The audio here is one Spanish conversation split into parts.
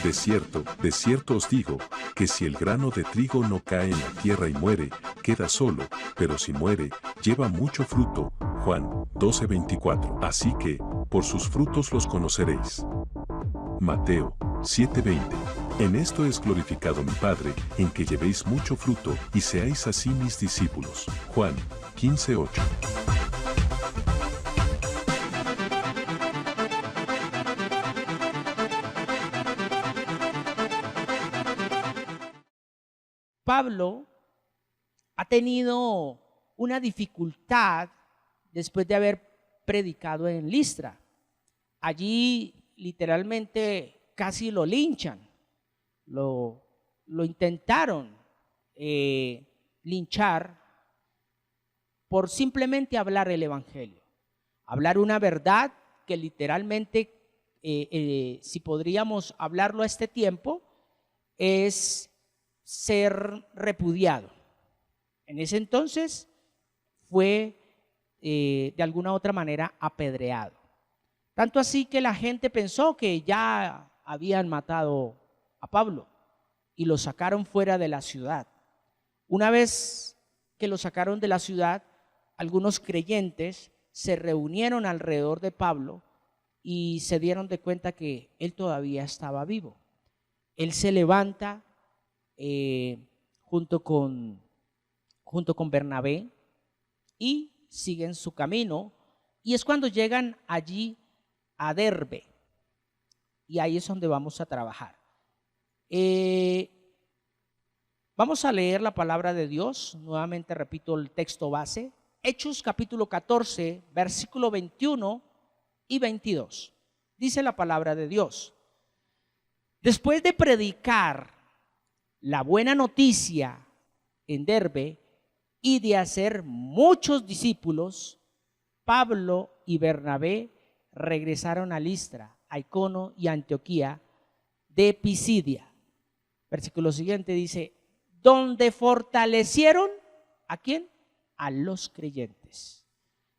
de cierto os digo, que si el grano de trigo no cae en la tierra y muere, queda solo, pero si muere, lleva mucho fruto. Juan 12:24. Así que, por sus frutos los conoceréis. Mateo 7:20. En esto es glorificado mi Padre, en que llevéis mucho fruto y seáis así mis discípulos. Juan 15:8. Pablo ha tenido una dificultad después de haber predicado en Listra. Allí literalmente casi lo linchan, lo intentaron linchar por simplemente hablar el evangelio, hablar una verdad que literalmente, si podríamos hablarlo a este tiempo, es ser repudiado. En ese entonces fue de alguna u otra manera apedreado. Tanto así que la gente pensó que ya habían matado a Pablo y lo sacaron fuera de la ciudad. Una vez que lo sacaron de la ciudad, algunos creyentes se reunieron alrededor de Pablo y se dieron de cuenta que él todavía estaba vivo. Él se levanta junto con Bernabé y siguen su camino, y es cuando llegan allí a Derbe, y ahí es donde vamos a trabajar. Vamos a leer la palabra de Dios. Nuevamente repito el texto base, Hechos capítulo 14, versículo 21 y 22. Dice la palabra de Dios: después de predicar la buena noticia en Derbe y de hacer muchos discípulos, Pablo y Bernabé regresaron a Listra, a Iconio y a Antioquía de Pisidia. Versículo siguiente dice: donde fortalecieron ¿a quién? A los creyentes.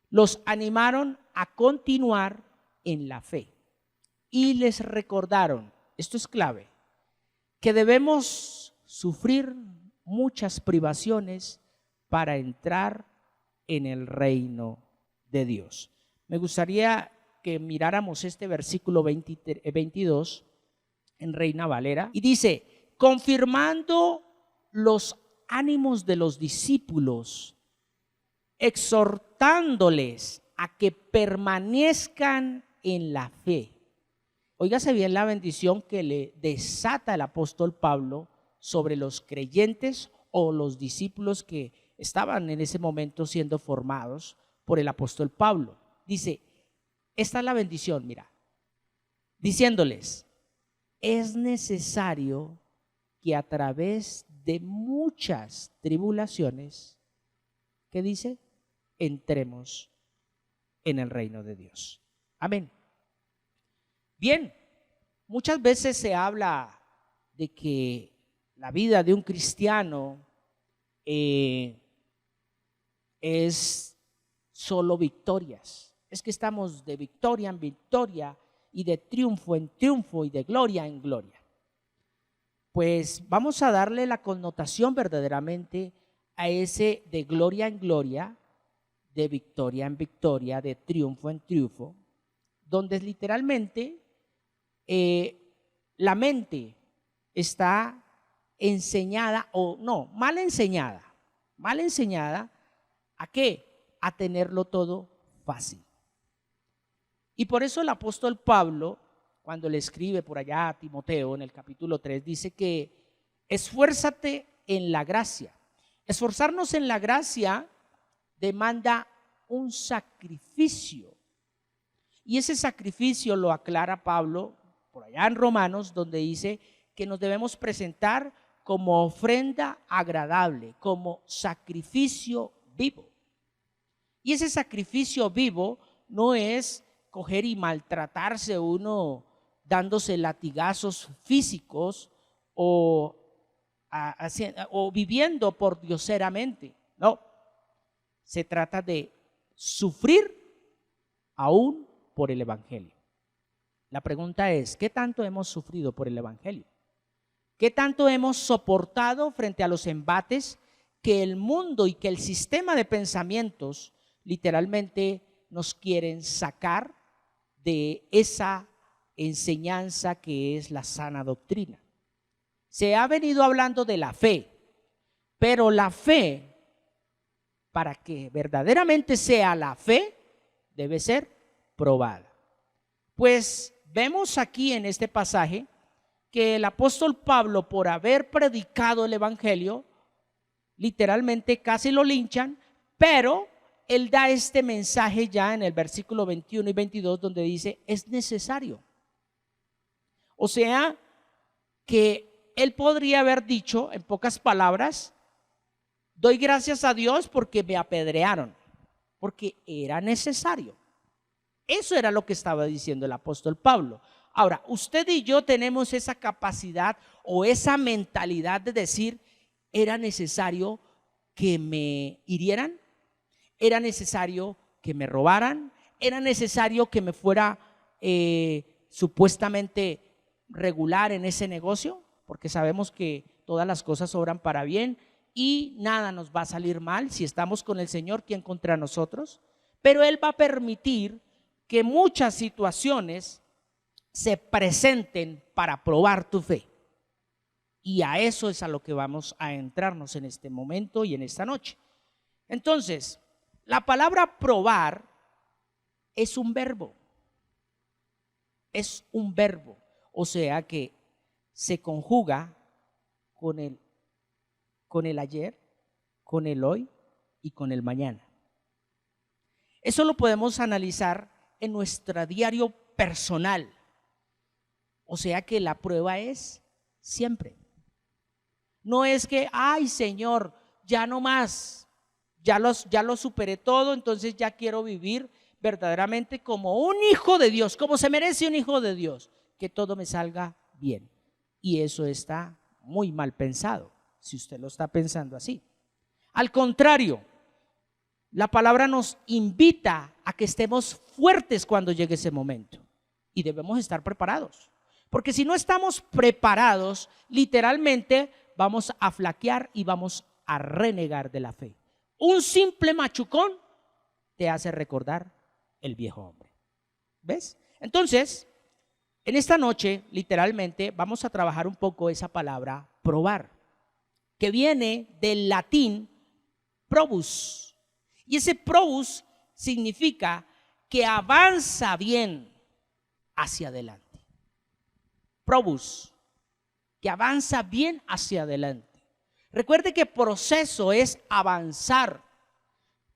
Los animaron a continuar en la fe y les recordaron, esto es clave, que debemos sufrir muchas privaciones para entrar en el reino de Dios. Me gustaría que miráramos este versículo 22 en Reina Valera, y dice: confirmando los ánimos de los discípulos, exhortándoles a que permanezcan en la fe. Óigase bien la bendición que le desata el apóstol Pablo sobre los creyentes o los discípulos que estaban en ese momento siendo formados por el apóstol Pablo. Dice, esta es la bendición, mira, diciéndoles: es necesario que a través de muchas tribulaciones, ¿qué dice? Entremos en el reino de Dios. Amén. Bien, muchas veces se habla de que la vida de un cristiano es solo victorias. Es que estamos de victoria en victoria y de triunfo en triunfo y de gloria en gloria. Pues vamos a darle la connotación verdaderamente a ese de gloria en gloria, de victoria en victoria, de triunfo en triunfo, donde literalmente la mente está enseñada, o no, mal enseñada. ¿A qué? A tenerlo todo fácil. Y por eso el apóstol Pablo, cuando le escribe por allá a Timoteo en el capítulo 3, dice que esfuérzate en la gracia. Esforzarnos en la gracia demanda un sacrificio. Y ese sacrificio lo aclara Pablo por allá en Romanos, donde dice que nos debemos presentar como ofrenda agradable, como sacrificio vivo. Y ese sacrificio vivo no es coger y maltratarse uno dándose latigazos físicos o viviendo por dioseramente. No, se trata de sufrir aún por el evangelio. La pregunta es, ¿qué tanto hemos sufrido por el Evangelio? ¿Qué tanto hemos soportado frente a los embates que el mundo y que el sistema de pensamientos literalmente nos quieren sacar de esa enseñanza que es la sana doctrina? Se ha venido hablando de la fe, pero la fe, para que verdaderamente sea la fe, debe ser probada. Pues vemos aquí en este pasaje que el apóstol Pablo, por haber predicado el evangelio, literalmente casi lo linchan, pero él da este mensaje ya en el versículo 21 y 22 donde dice, es necesario. O sea, que él podría haber dicho en pocas palabras, doy gracias a Dios porque me apedrearon, porque era necesario. Eso era lo que estaba diciendo el apóstol Pablo. Ahora, usted y yo tenemos esa capacidad o esa mentalidad de decir, era necesario que me hirieran, era necesario que me robaran, era necesario que me fuera supuestamente regular en ese negocio, porque sabemos que todas las cosas obran para bien y nada nos va a salir mal si estamos con el Señor, ¿quién contra nosotros? Pero Él va a permitir que muchas situaciones se presenten para probar tu fe. Y a eso es a lo que vamos a entrarnos en este momento y en esta noche. Entonces, la palabra probar es un verbo. Es un verbo. O sea que se conjuga con el ayer, con el hoy y con el mañana. Eso lo podemos analizar en nuestro diario personal. O sea que la prueba es siempre. No es que, ay Señor, ya no más, ya lo superé todo, entonces ya quiero vivir verdaderamente como un hijo de Dios, como se merece un hijo de Dios, que todo me salga bien. Y eso está muy mal pensado, si usted lo está pensando así. Al contrario, la palabra nos invita a que estemos fuertes cuando llegue ese momento y debemos estar preparados. Porque si no estamos preparados, literalmente vamos a flaquear y vamos a renegar de la fe. Un simple machucón te hace recordar el viejo hombre. ¿Ves? Entonces, en esta noche, literalmente, vamos a trabajar un poco esa palabra probar, que viene del latín probus. Y ese probus significa que avanza bien hacia adelante. Probus, que avanza bien hacia adelante. Recuerde que proceso es avanzar.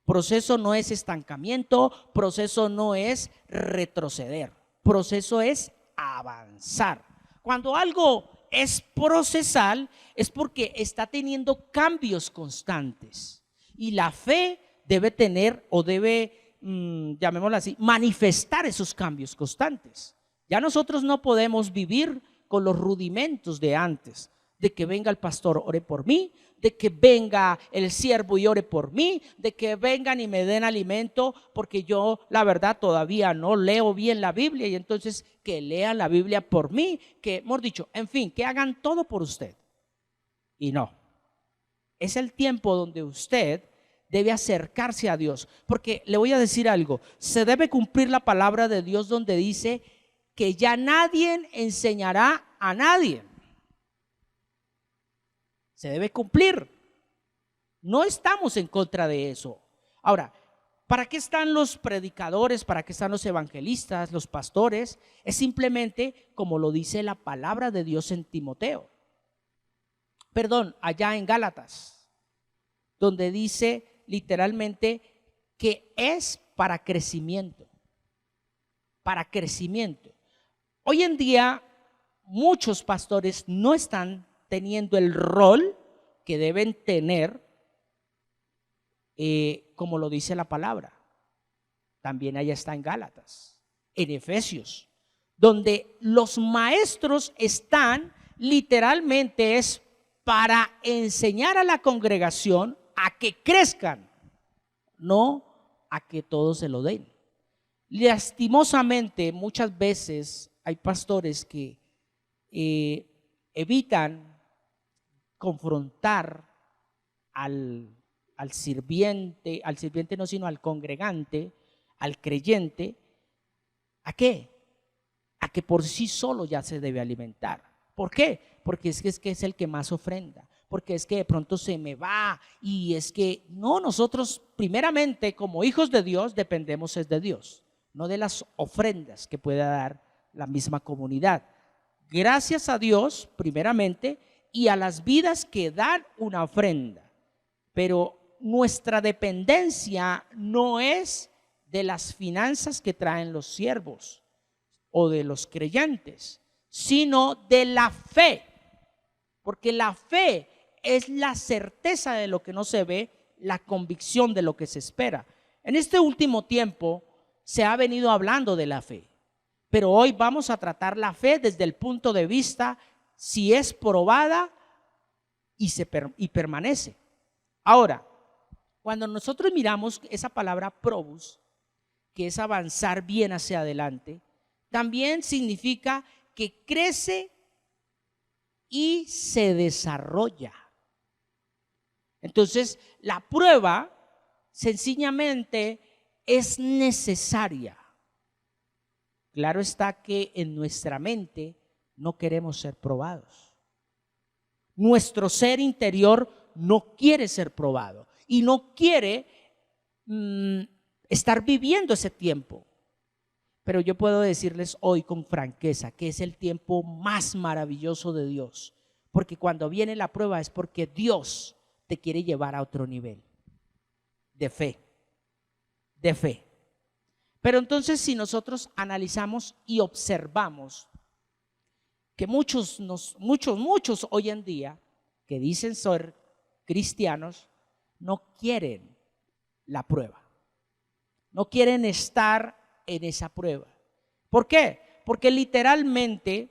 Proceso no es estancamiento, proceso no es retroceder. Proceso es avanzar. Cuando algo es procesal es porque está teniendo cambios constantes. Y la fe debe tener o debe, llamémoslo así, manifestar esos cambios constantes. Ya nosotros no podemos vivir con los rudimentos de antes, de que venga el pastor, ore por mí, de que venga el siervo y ore por mí, de que vengan y me den alimento, porque yo la verdad todavía no leo bien la Biblia y entonces que lean la Biblia por mí, que hemos dicho, en fin, que hagan todo por usted. Y no, es el tiempo donde usted debe acercarse a Dios, porque le voy a decir algo, se debe cumplir la palabra de Dios donde dice que ya nadie enseñará a nadie. Se debe cumplir. No estamos en contra de eso. Ahora, ¿para qué están los predicadores? ¿Para qué están los evangelistas, los pastores? Es simplemente como lo dice la palabra de Dios en Timoteo. Perdón, allá en Gálatas, donde dice literalmente que es para crecimiento. Para crecimiento. Hoy en día muchos pastores no están teniendo el rol que deben tener, como lo dice la palabra. También allá está en Gálatas, en Efesios, donde los maestros están literalmente es para enseñar a la congregación a que crezcan, no a que todos se lo den. Lastimosamente muchas veces hay pastores que evitan confrontar al sirviente no, sino al congregante, al creyente. ¿A qué? A que por sí solo ya se debe alimentar. ¿Por qué? Porque es que es el que más ofrenda, porque es que de pronto se me va, y es que no, nosotros primeramente como hijos de Dios dependemos es de Dios, no de las ofrendas que pueda dar la misma comunidad. Gracias a Dios primeramente y a las vidas que dan una ofrenda, pero nuestra dependencia no es de las finanzas que traen los siervos o de los creyentes, sino de la fe, porque la fe es la certeza de lo que no se ve, la convicción de lo que se espera. En este último tiempo se ha venido hablando de la fe, pero hoy vamos a tratar la fe desde el punto de vista si es probada y permanece. Ahora, cuando nosotros miramos esa palabra probus, que es avanzar bien hacia adelante, también significa que crece y se desarrolla. Entonces, la prueba sencillamente es necesaria. Claro está que en nuestra mente no queremos ser probados. Nuestro ser interior no quiere ser probado y no quiere estar viviendo ese tiempo. Pero yo puedo decirles hoy con franqueza que es el tiempo más maravilloso de Dios, porque cuando viene la prueba es porque Dios te quiere llevar a otro nivel de fe, de fe. Pero entonces, si nosotros analizamos y observamos que muchos hoy en día que dicen ser cristianos no quieren la prueba, no quieren estar en esa prueba. ¿Por qué? Porque literalmente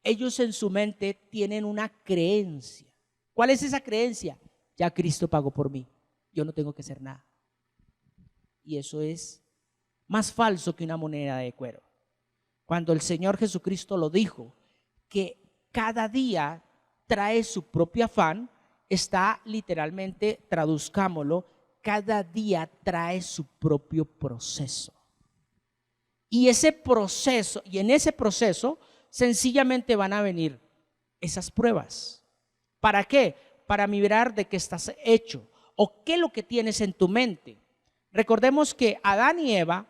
ellos en su mente tienen una creencia. ¿Cuál es esa creencia? Ya Cristo pagó por mí, yo no tengo que hacer nada. Y eso es más falso que una moneda de cuero. Cuando el Señor Jesucristo lo dijo, que cada día trae su propio afán, está literalmente, traduzcámoslo, cada día trae su propio proceso. Y en ese proceso sencillamente van a venir esas pruebas. ¿Para qué? Para mirar de qué estás hecho o qué es lo que tienes en tu mente. Recordemos que Adán y Eva,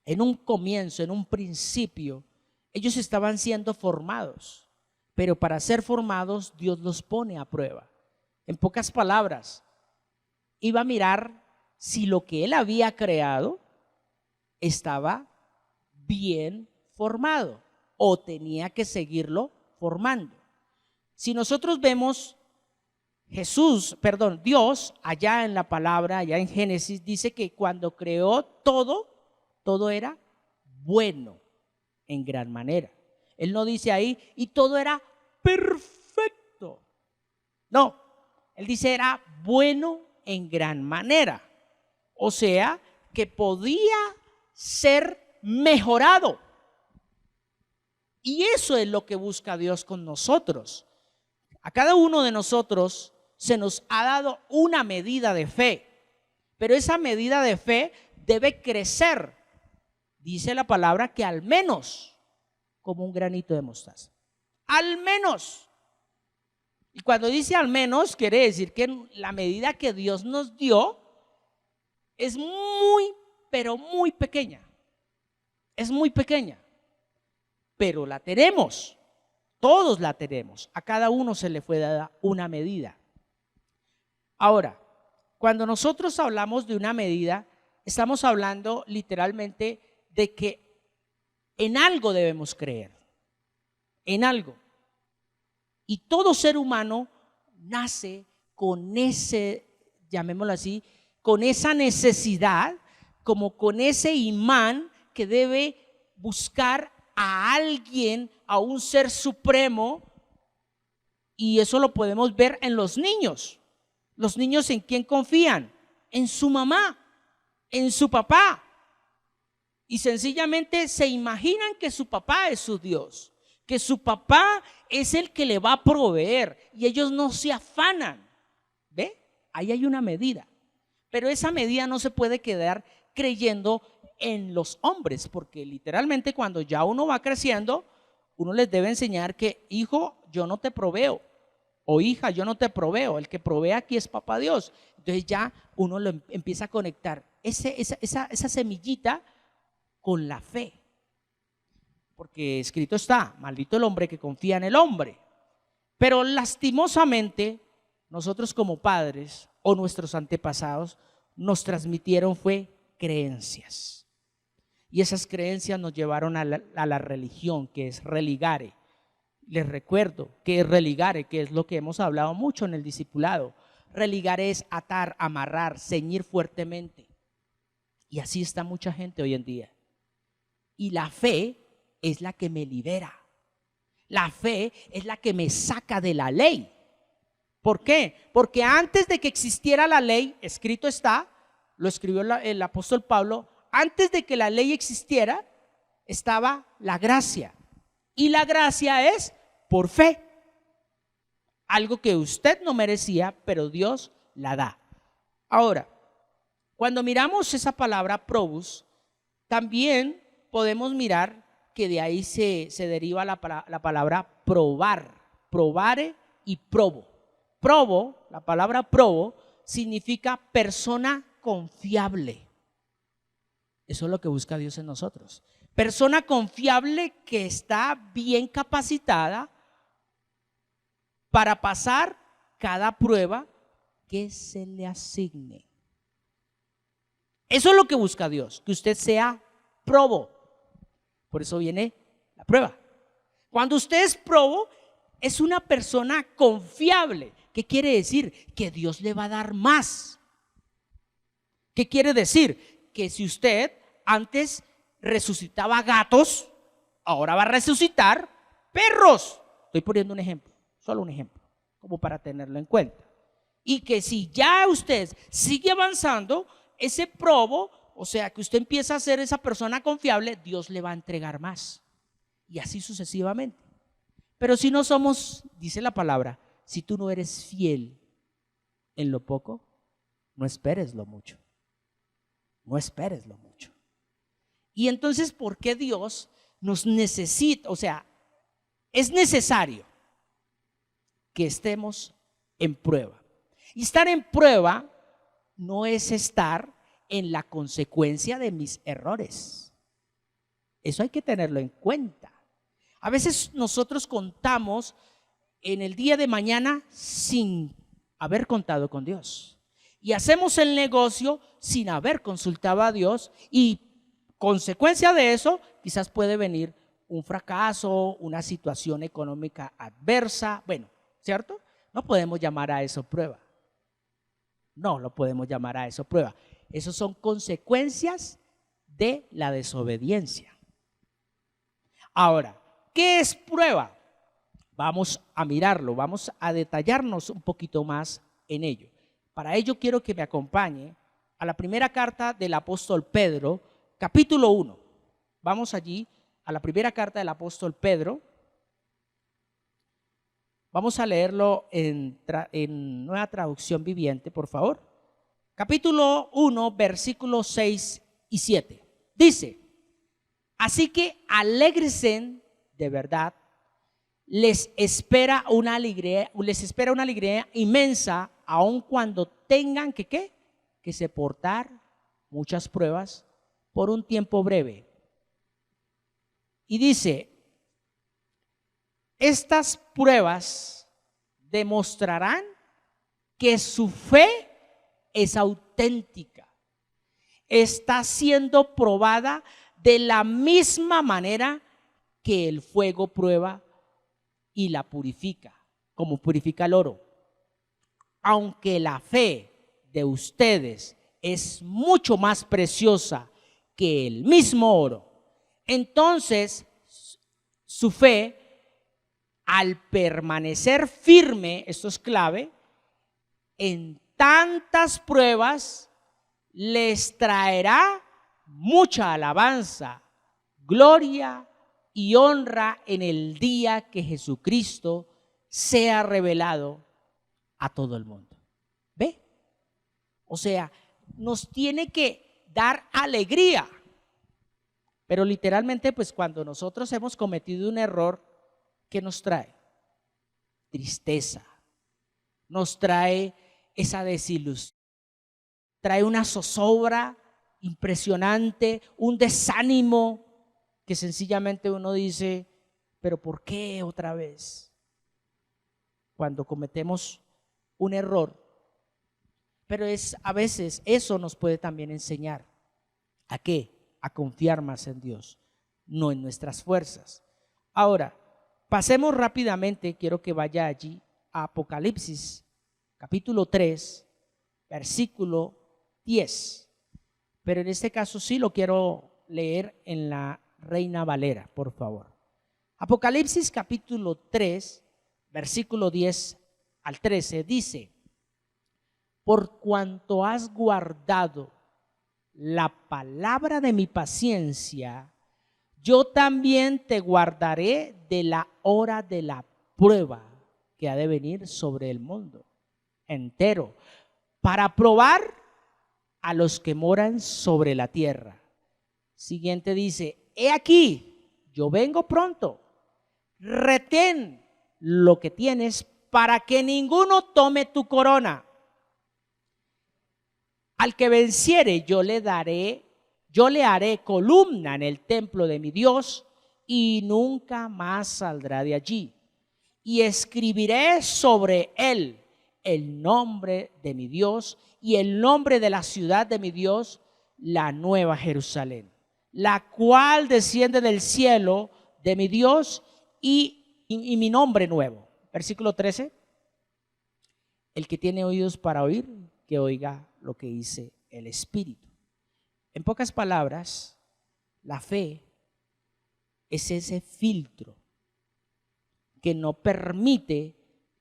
en un comienzo, en un principio, ellos estaban siendo formados, pero para ser formados Dios los pone a prueba. En pocas palabras, iba a mirar si lo que él había creado estaba bien formado o tenía que seguirlo formando. Si nosotros vemos Dios allá en la palabra, allá en Génesis, dice que cuando creó todo era bueno en gran manera. Él no dice ahí, y todo era perfecto. No, él dice era bueno en gran manera. O sea, que podía ser mejorado. Y eso es lo que busca Dios con nosotros. A cada uno de nosotros se nos ha dado una medida de fe, pero esa medida de fe debe crecer. Dice la palabra que al menos como un granito de mostaza. Al menos. Y cuando dice al menos, quiere decir que la medida que Dios nos dio es muy, pero muy pequeña. Es muy pequeña. Pero la tenemos. Todos la tenemos. A cada uno se le fue dada una medida. Ahora, cuando nosotros hablamos de una medida, estamos hablando literalmente de que en algo debemos creer. En algo. Y todo ser humano nace con llamémoslo así, con esa necesidad, como con ese imán que debe buscar a alguien, a un ser supremo. Y eso lo podemos ver en los niños. Los niños, ¿en quién confían? En su mamá, en su papá. y sencillamente se imaginan que su papá es su Dios, que su papá es el que le va a proveer y ellos no se afanan. ¿Ve? Ahí hay una medida, pero esa medida no se puede quedar creyendo en los hombres, porque literalmente cuando ya uno va creciendo, uno les debe enseñar que, hijo, yo no te proveo, o hija, yo no te proveo, el que provee aquí es papá Dios. Entonces ya uno lo empieza a conectar esa semillita con la fe, porque escrito está, maldito el hombre que confía en el hombre. Pero lastimosamente nosotros como padres o nuestros antepasados nos transmitieron fue creencias, y esas creencias nos llevaron a la religión, que es religare. Les recuerdo que es religare, que es lo que hemos hablado mucho en el discipulado. Religare es atar, amarrar, ceñir fuertemente, y así está mucha gente hoy en día. Y la fe es la que me libera, la fe es la que me saca de la ley. ¿Por qué? Porque antes de que existiera la ley, escrito está, lo escribió el apóstol Pablo, antes de que la ley existiera, estaba la gracia. Y la gracia es por fe. Algo que usted no merecía, pero Dios la da. Ahora, cuando miramos esa palabra probus, también podemos mirar que de ahí se deriva la palabra probar, probare y probo. Probo, la palabra probo, significa persona confiable. Eso es lo que busca Dios en nosotros. Persona confiable que está bien capacitada para pasar cada prueba que se le asigne. Eso es lo que busca Dios, que usted sea probo. Por eso viene la prueba. Cuando usted es probo, es una persona confiable. ¿Qué quiere decir? Que Dios le va a dar más. ¿Qué quiere decir? Que si usted antes resucitaba gatos, ahora va a resucitar perros. Estoy poniendo un ejemplo, solo un ejemplo, como para tenerlo en cuenta. Y que si ya usted sigue avanzando, ese probo, o sea, que usted empieza a ser esa persona confiable, Dios le va a entregar más. Y así sucesivamente. Pero si no somos, dice la palabra, si tú no eres fiel en lo poco, no esperes lo mucho. No esperes lo mucho. Y entonces, ¿por qué Dios nos necesita? O sea, es necesario que estemos en prueba. Y estar en prueba no es estar en la consecuencia de mis errores. Eso hay que tenerlo en cuenta. A veces nosotros contamos en el día de mañana sin haber contado con Dios. Y hacemos el negocio sin haber consultado a Dios, y consecuencia de eso quizás puede venir un fracaso, una situación económica adversa. Bueno, ¿cierto? No podemos llamar a eso prueba. No lo podemos llamar a eso prueba. Esas son consecuencias de la desobediencia. Ahora, ¿qué es prueba? Vamos a mirarlo, vamos a detallarnos un poquito más en ello. Para ello quiero que me acompañe a la primera carta del apóstol Pedro, capítulo 1. Vamos allí a la primera carta del apóstol Pedro. Vamos a leerlo en Nueva Traducción Viviente, por favor. Capítulo 1, versículos 6 y 7. Dice: así que alégrense de verdad, les espera una alegría inmensa, aun cuando tengan que soportar muchas pruebas por un tiempo breve. Y dice: estas pruebas demostrarán que su fe es auténtica, está siendo probada de la misma manera que el fuego prueba y la purifica, como purifica el oro. Aunque la fe de ustedes es mucho más preciosa que el mismo oro, entonces su fe, al permanecer firme, esto es clave, en tantas pruebas, les traerá mucha alabanza, gloria y honra en el día que Jesucristo sea revelado a todo el mundo. ¿Ve? O sea, nos tiene que dar alegría. Pero literalmente, pues cuando nosotros hemos cometido un error, ¿qué nos trae? Tristeza. Nos trae esa desilusión. Trae una zozobra impresionante, un desánimo que sencillamente uno dice, ¿pero por qué otra vez? Cuando cometemos un error. Pero a veces eso nos puede también enseñar. ¿A qué? A confiar más en Dios, no en nuestras fuerzas. Ahora, pasemos rápidamente, quiero que vaya allí a Apocalipsis, capítulo 3, versículo 10. Pero en este caso sí lo quiero leer en la Reina Valera, por favor. Apocalipsis capítulo 3, versículo 10 al 13 dice: por cuanto has guardado la palabra de mi paciencia, yo también te guardaré de la hora de la prueba que ha de venir sobre el mundo entero, para probar a los que moran sobre la tierra. Siguiente dice: he aquí, yo vengo pronto, retén lo que tienes para que ninguno tome tu corona. Al que venciere, yo le haré columna en el templo de mi Dios y nunca más saldrá de allí. Y escribiré sobre él el nombre de mi Dios y el nombre de la ciudad de mi Dios, la nueva Jerusalén, la cual desciende del cielo de mi Dios y mi nombre nuevo. Versículo 13. El que tiene oídos para oír, que oiga lo que dice el Espíritu. En pocas palabras, la fe es ese filtro que no permite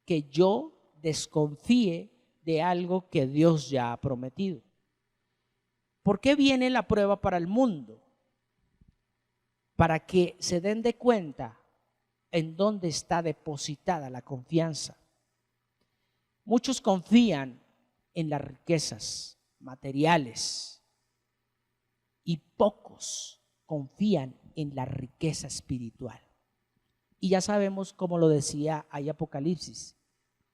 que yo desconfíe de algo que Dios ya ha prometido. ¿Por qué viene la prueba para el mundo? Para que se den de cuenta en dónde está depositada la confianza. Muchos confían en las riquezas materiales y pocos confían en la riqueza espiritual. Y ya sabemos, como lo decía ahí Apocalipsis,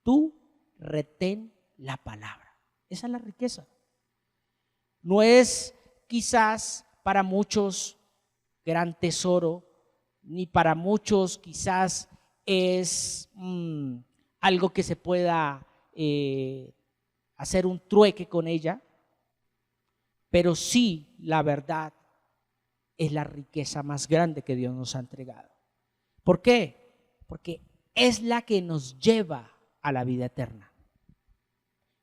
tú retén la palabra. Esa es la riqueza. No es quizás para muchos gran tesoro, ni para muchos quizás es algo que se pueda hacer un trueque con ella, pero sí, la verdad es la riqueza más grande que Dios nos ha entregado. ¿Por qué? Porque es la que nos lleva a la vida eterna.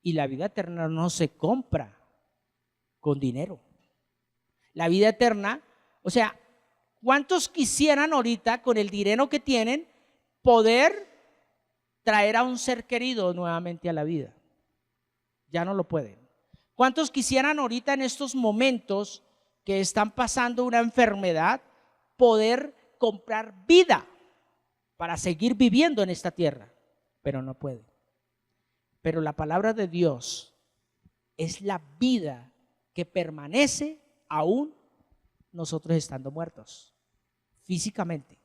Y la vida eterna no se compra con dinero. La vida eterna, o sea, ¿cuántos quisieran ahorita con el dinero que tienen poder traer a un ser querido nuevamente a la vida? Ya no lo pueden. ¿Cuántos quisieran ahorita en estos momentos que están pasando una enfermedad poder comprar vida para seguir viviendo en esta tierra? Pero no pueden. Pero la palabra de Dios es la vida que permanece aún nosotros estando muertos físicamente,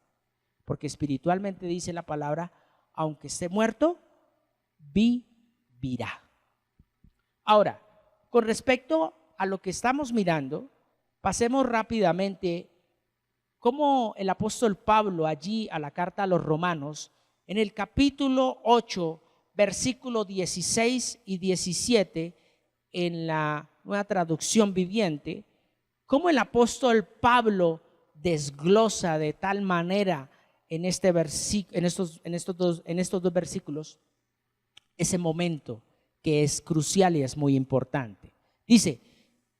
porque espiritualmente dice la palabra: aunque esté muerto, vivirá. Ahora, con respecto a lo que estamos mirando, pasemos rápidamente cómo el apóstol Pablo allí a la carta a los Romanos, en el capítulo 8, versículos 16 y 17, en la Nueva Traducción Viviente, cómo el apóstol Pablo desglosa de tal manera en estos dos versículos ese momento que es crucial y es muy importante. Dice: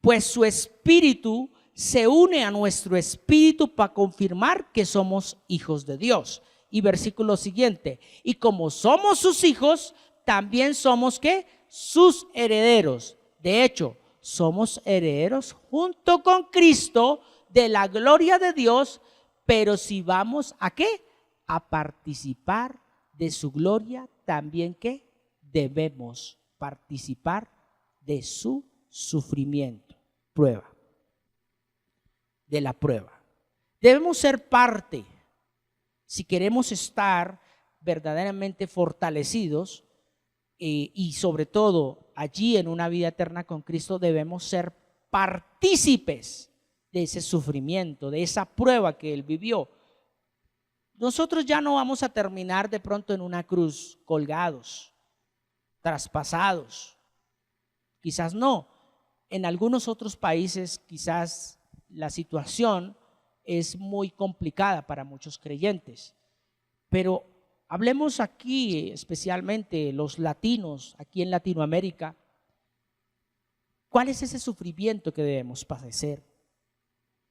pues su espíritu se une a nuestro espíritu para confirmar que somos hijos de Dios. Y versículo siguiente: y como somos sus hijos, también somos ¿qué? Sus herederos. De hecho, somos herederos junto con Cristo de la gloria de Dios, pero si vamos ¿a qué? A participar de su gloria, también ¿qué? Debemos participar de su sufrimiento. Prueba. De la prueba. Debemos ser parte, si queremos estar verdaderamente fortalecidos y sobre todo allí en una vida eterna con Cristo, debemos ser partícipes de ese sufrimiento, de esa prueba que Él vivió. Nosotros ya no vamos a terminar de pronto en una cruz colgados, traspasados. Quizás no. En algunos otros países quizás la situación es muy complicada para muchos creyentes. Pero hablemos aquí, especialmente los latinos, aquí en Latinoamérica. ¿Cuál es ese sufrimiento que debemos padecer?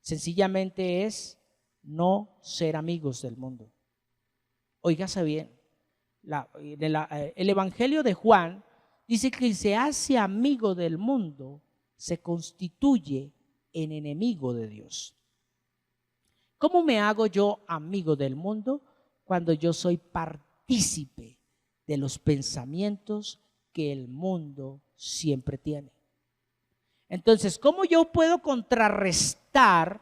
Sencillamente es no ser amigos del mundo. Óigase bien, el Evangelio de Juan dice que quien se hace amigo del mundo se constituye en enemigo de Dios. ¿Cómo me hago yo amigo del mundo? Cuando yo soy partícipe de los pensamientos que el mundo siempre tiene. Entonces, ¿cómo yo puedo contrarrestar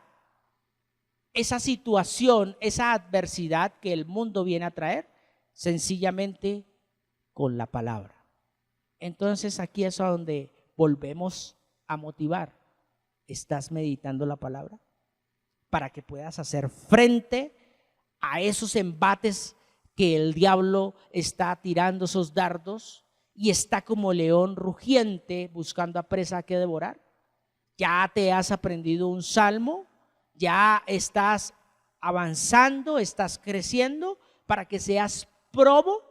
esa situación, esa adversidad que el mundo viene a traer? Sencillamente con la palabra. Entonces, aquí es a donde volvemos a motivar. ¿Estás meditando la palabra? Para que puedas hacer frente a esos embates que el diablo está tirando, esos dardos, y está como león rugiente buscando a presa que devorar. Ya te has aprendido un salmo, ya estás avanzando, estás creciendo para que seas probo,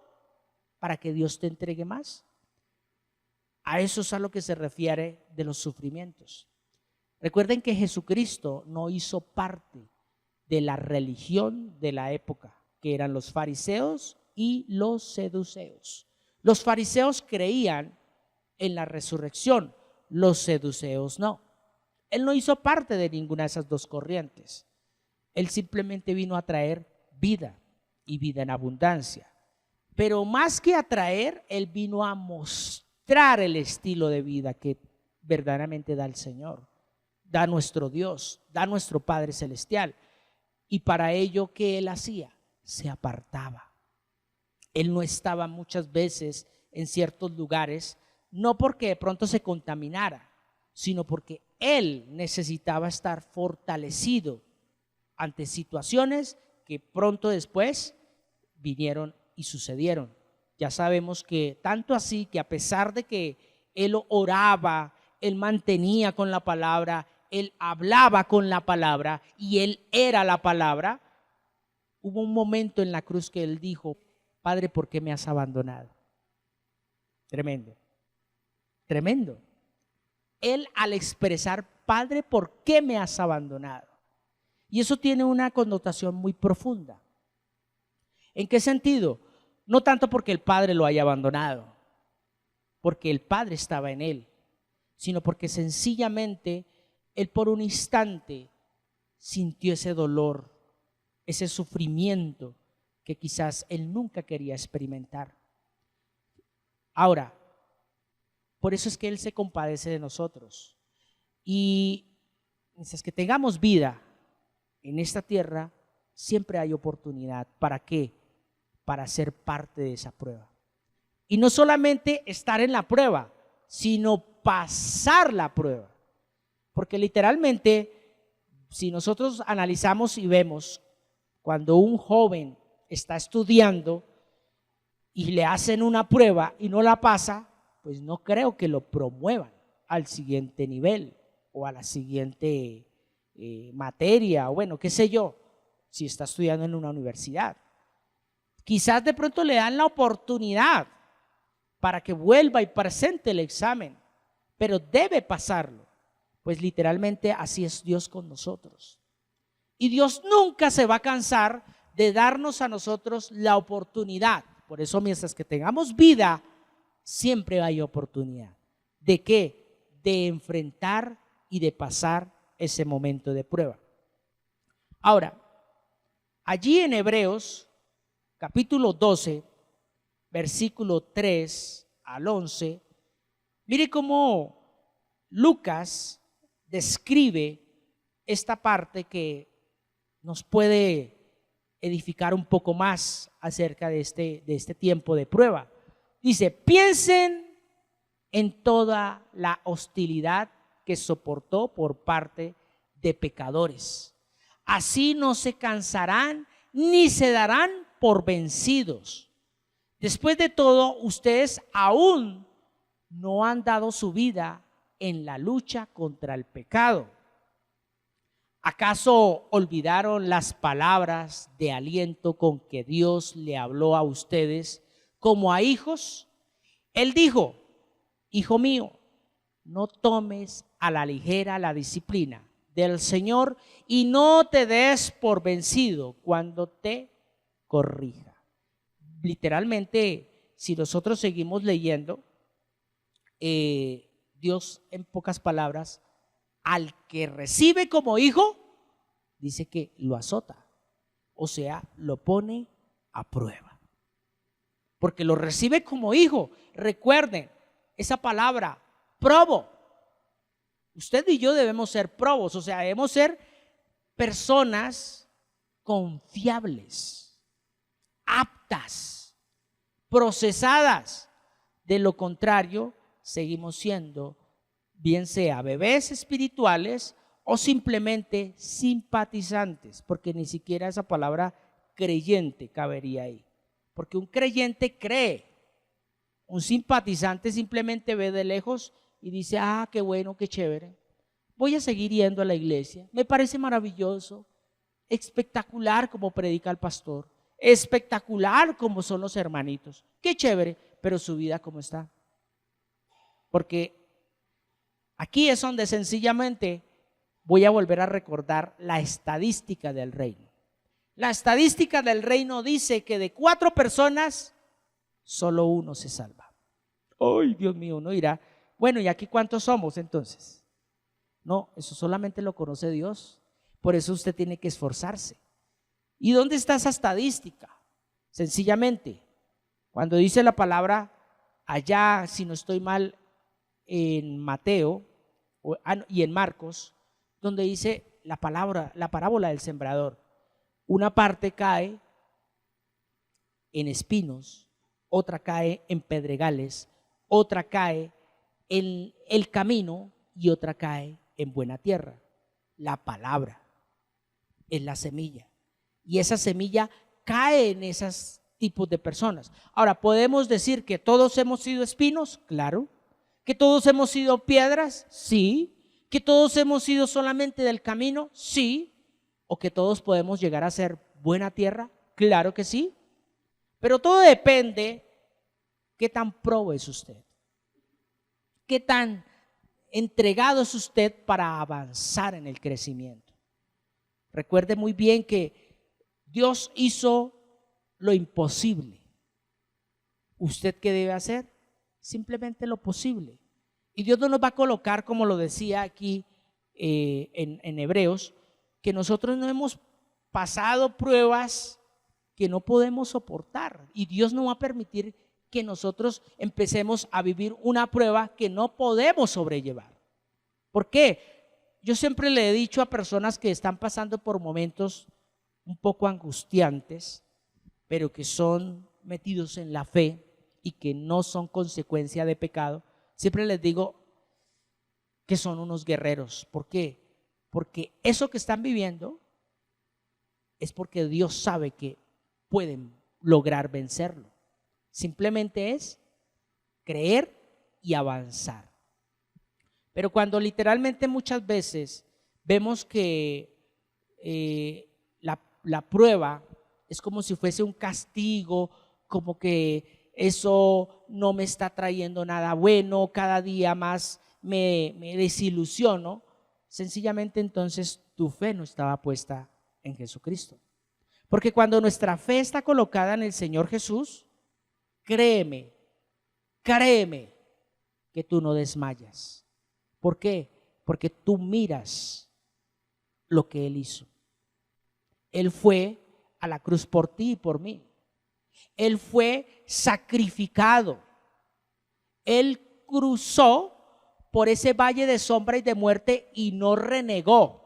para que Dios te entregue más. A eso es a lo que se refiere de los sufrimientos. Recuerden que Jesucristo no hizo parte de la religión de la época, que eran los fariseos y los seduceos. Los fariseos creían en la resurrección, los seduceos no. Él no hizo parte de ninguna de esas dos corrientes. Él simplemente vino a traer vida y vida en abundancia. Pero más que a traer, Él vino a mostrar el estilo de vida que verdaderamente da el Señor, da nuestro Dios, da nuestro Padre Celestial. Y para ello, ¿qué Él hacía? Se apartaba. Él no estaba muchas veces en ciertos lugares, no porque de pronto se contaminara, sino porque Él necesitaba estar fortalecido ante situaciones que pronto después vinieron y sucedieron. Ya sabemos que tanto así que a pesar de que Él oraba, Él mantenía con la palabra, Él hablaba con la palabra y Él era la palabra, hubo un momento en la cruz que Él dijo: Padre, ¿por qué me has abandonado? Tremendo, tremendo. Él al expresar: Padre, ¿por qué me has abandonado? Y eso tiene una connotación muy profunda. ¿En qué sentido? No tanto porque el Padre lo haya abandonado, porque el Padre estaba en él, sino porque sencillamente él por un instante sintió ese dolor, ese sufrimiento que quizás él nunca quería experimentar. Ahora, por eso es que Él se compadece de nosotros. Y mientras que tengamos vida en esta tierra, siempre hay oportunidad. ¿Para qué? Para ser parte de esa prueba. Y no solamente estar en la prueba, sino pasar la prueba. Porque literalmente, si nosotros analizamos y vemos, cuando un joven está estudiando y le hacen una prueba y no la pasa, pues no creo que lo promuevan al siguiente nivel o a la siguiente materia, o bueno, qué sé yo, si está estudiando en una universidad. Quizás de pronto le dan la oportunidad para que vuelva y presente el examen, pero debe pasarlo, pues literalmente así es Dios con nosotros. Y Dios nunca se va a cansar de darnos a nosotros la oportunidad. Por eso, mientras que tengamos vida, siempre hay oportunidad. ¿De qué? de enfrentar y de pasar ese momento de prueba. Ahora, allí en Hebreos capítulo 12, versículo 3 al 11, mire cómo Lucas describe esta parte que nos puede edificar un poco más acerca de este tiempo de prueba. Dice, piensen en toda la hostilidad que soportó por parte de pecadores. Así no se cansarán ni se darán por vencidos. Después de todo, ustedes aún no han dado su vida en la lucha contra el pecado. ¿Acaso olvidaron las palabras de aliento con que Dios le habló a ustedes como a hijos? Él dijo, hijo mío, no tomes a la ligera la disciplina del Señor y no te des por vencido cuando te corrija. Literalmente, si nosotros seguimos leyendo, Dios, en pocas palabras, al que recibe como hijo, dice que lo azota, o sea, lo pone a prueba, porque lo recibe como hijo. Recuerden esa palabra, probo. Usted y yo debemos ser probos, o sea, debemos ser personas confiables, aptas, procesadas. De lo contrario, seguimos siendo, bien sea bebés espirituales o simplemente simpatizantes, porque ni siquiera esa palabra creyente cabería ahí, porque un creyente cree, un simpatizante simplemente ve de lejos y dice, ah, qué bueno, qué chévere, voy a seguir yendo a la iglesia, me parece maravilloso, espectacular como predica el pastor, espectacular como son los hermanitos, qué chévere, pero su vida ¿cómo está? Porque aquí es donde sencillamente voy a volver a recordar la estadística del reino. La estadística del reino dice que de 4 personas, solo 1 se salva. Ay, Dios mío, uno dirá, bueno, ¿y aquí cuántos somos entonces? No, eso solamente lo conoce Dios. Por eso usted tiene que esforzarse. ¿Y dónde está esa estadística? Sencillamente, cuando dice la palabra allá, si no estoy mal, en Mateo y en Marcos, donde dice la parábola del sembrador. Una parte cae en espinos, otra cae en pedregales, otra cae en el camino y otra cae en buena tierra. La palabra es la semilla y esa semilla cae en esos tipos de personas. Ahora, ¿podemos decir que todos hemos sido espinos? Claro. ¿Que todos hemos sido piedras? Sí. ¿Que todos hemos sido solamente del camino? Sí. ¿O que todos podemos llegar a ser buena tierra? Claro que sí. Pero todo depende qué tan probo es usted, qué tan entregado es usted para avanzar en el crecimiento. Recuerde muy bien que Dios hizo lo imposible. ¿Usted qué debe hacer? Simplemente lo posible. Y Dios no nos va a colocar, como lo decía aquí en Hebreos, que nosotros no hemos pasado pruebas que no podemos soportar. Y Dios no va a permitir que nosotros empecemos a vivir una prueba que no podemos sobrellevar. ¿Por qué? Yo siempre le he dicho a personas que están pasando por momentos un poco angustiantes, pero que son metidos en la fe y que no son consecuencia de pecado, siempre les digo que son unos guerreros. ¿Por qué? Porque eso que están viviendo es porque Dios sabe que pueden lograr vencerlo. Simplemente es creer y avanzar. Pero cuando literalmente muchas veces vemos que la prueba es como si fuese un castigo, como que eso no me está trayendo nada bueno, cada día más me desilusiono, sencillamente entonces tu fe no estaba puesta en Jesucristo. Porque cuando nuestra fe está colocada en el Señor Jesús, créeme que tú no desmayas. ¿Por qué? Porque tú miras lo que Él hizo. Él fue a la cruz por ti y por mí. Él fue sacrificado. Él cruzó por ese valle de sombra y de muerte y no renegó.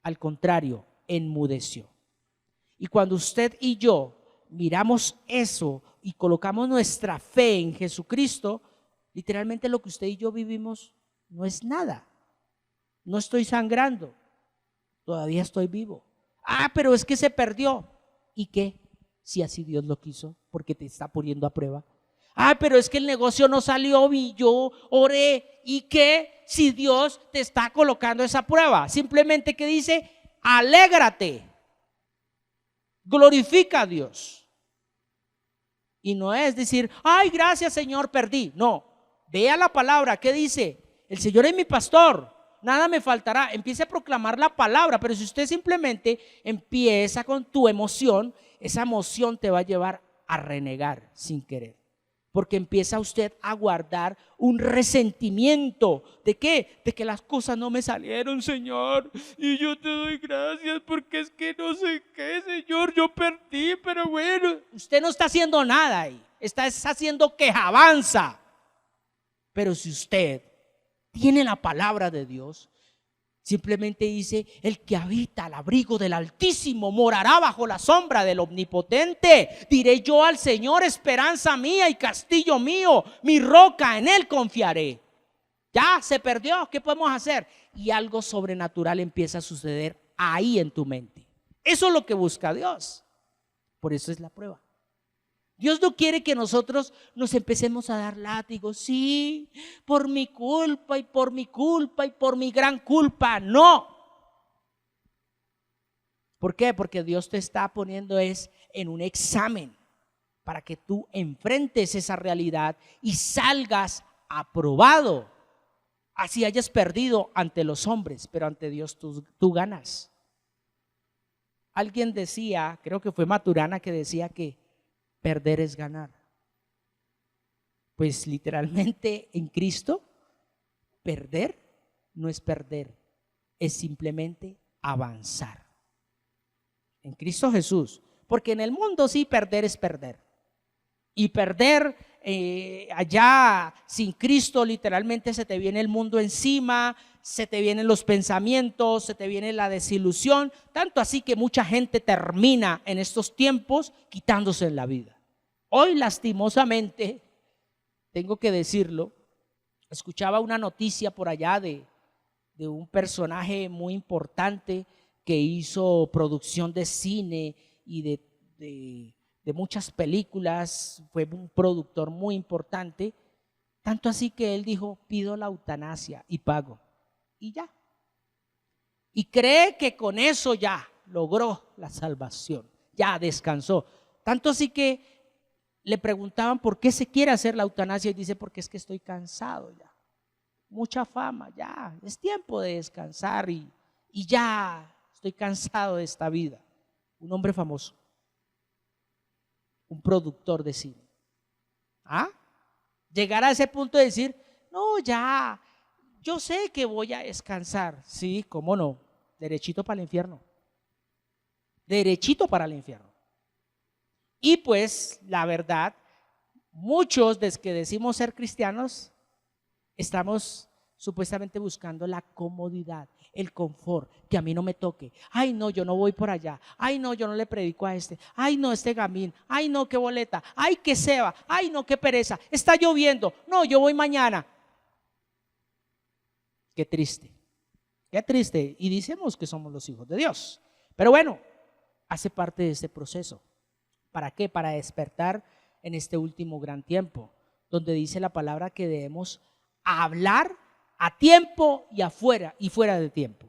Al contrario, enmudeció. Y cuando usted y yo miramos eso y colocamos nuestra fe en Jesucristo, literalmente lo que usted y yo vivimos no es nada. No estoy sangrando, todavía estoy vivo. Pero es que se perdió. ¿Y qué? Si así Dios lo quiso, porque te está poniendo a prueba. Pero es que el negocio no salió y yo oré. ¿Y qué? Si Dios te está colocando esa prueba. Simplemente que dice, alégrate, glorifica a Dios. Y no es decir, ay, gracias Señor, perdí. No, vea la palabra, ¿qué dice? El Señor es mi pastor, nada me faltará. Empiece a proclamar la palabra, pero si usted simplemente empieza con tu emoción, esa emoción te va a llevar a renegar sin querer. Porque empieza usted a guardar un resentimiento. ¿De qué? De que las cosas no me salieron, Señor. Y yo te doy gracias porque es que no sé qué, Señor. Yo perdí, pero bueno. Usted no está haciendo nada ahí. Está haciendo quejabanza. Pero si usted tiene la palabra de Dios, simplemente dice, el que habita al abrigo del Altísimo morará bajo la sombra del Omnipotente. Diré yo al Señor, esperanza mía y castillo mío, mi roca, en Él confiaré. Ya se perdió, ¿qué podemos hacer? Y algo sobrenatural empieza a suceder ahí en tu mente. Eso es lo que busca Dios. Por eso es la prueba. Dios no quiere que nosotros nos empecemos a dar látigos. Sí, por mi culpa y por mi culpa y por mi gran culpa. No. ¿Por qué? Porque Dios te está poniendo en un examen para que tú enfrentes esa realidad y salgas aprobado. Así hayas perdido ante los hombres, pero ante Dios tú ganas. Alguien decía, creo que fue Maturana, que decía que perder es ganar. Pues literalmente en Cristo, perder no es perder, es simplemente avanzar. En Cristo Jesús, porque en el mundo sí perder es perder. Y perder allá sin Cristo, literalmente se te viene el mundo encima, se te vienen los pensamientos, se te viene la desilusión, tanto así que mucha gente termina en estos tiempos quitándose la vida. Hoy lastimosamente, tengo que decirlo, escuchaba una noticia por allá de un personaje muy importante que hizo producción de cine y de muchas películas, fue un productor muy importante, tanto así que él dijo, pido la eutanasia y pago, y ya. Y cree que con eso ya logró la salvación, ya descansó. Tanto así que le preguntaban por qué se quiere hacer la eutanasia y dice, porque es que estoy cansado ya, mucha fama, ya, es tiempo de descansar y ya estoy cansado de esta vida. Un hombre famoso, un productor de cine. Llegar a ese punto de decir, no, ya, yo sé que voy a descansar. Sí, cómo no, derechito para el infierno. Derechito para el infierno. Y pues, la verdad, muchos de los que decimos ser cristianos, estamos supuestamente buscando la comodidad, el confort, que a mí no me toque. Ay, no, yo no voy por allá. Ay, no, yo no le predico a este. Ay, no, este gamín. Ay, no, qué boleta. Ay, qué ceba. Ay, no, qué pereza. Está lloviendo. No, yo voy mañana. Qué triste. Qué triste. Y decimos que somos los hijos de Dios. Pero bueno, hace parte de este proceso. ¿Para qué? Para despertar en este último gran tiempo, donde dice la palabra que debemos hablar a tiempo y afuera y fuera de tiempo.